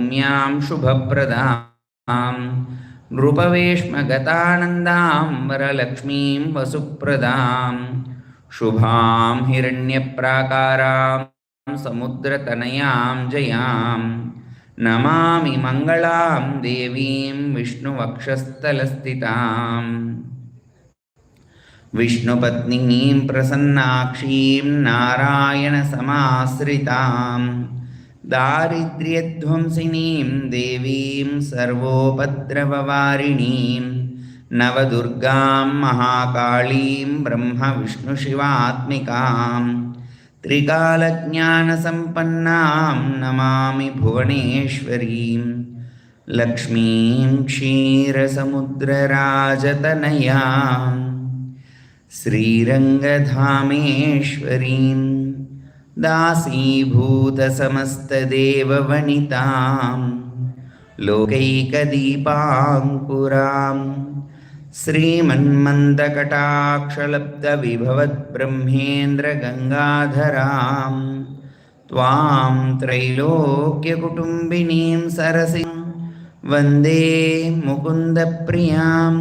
सौम्यां शुभप्रदां नृपवेश्मगतानन्दां वरलक्ष्मीं वसुप्रदां शुभां हिरण्यप्राकारां समुद्रतनयां जयां नमामि मङ्गलां देवीं विष्णुवक्षस्थलस्थिताम् विष्णुपत्नीं प्रसन्नाक्षीं नारायणसमाश्रितां दारिद्र्यध्वंसिनीं देवीं सर्वोपद्रववारिणीं नवदुर्गां महाकालीं ब्रह्मविष्णुशिवात्मिकां त्रिकालज्ञानसम्पन्नां नमामि भुवनेश्वरीं लक्ष्मीं क्षीरसमुद्रराजतनयाम् श्रीरङ्गधामेश्वरीं दासीभूतसमस्तदेववनितां लोकैकदीपाङ्कुरां श्रीमन्मन्दकटाक्षलब्धविभवद्ब्रह्मेन्द्रगङ्गाधरां त्वां त्रैलोक्यकुटुम्बिनीं सरसिं वन्दे मुकुन्दप्रियाम्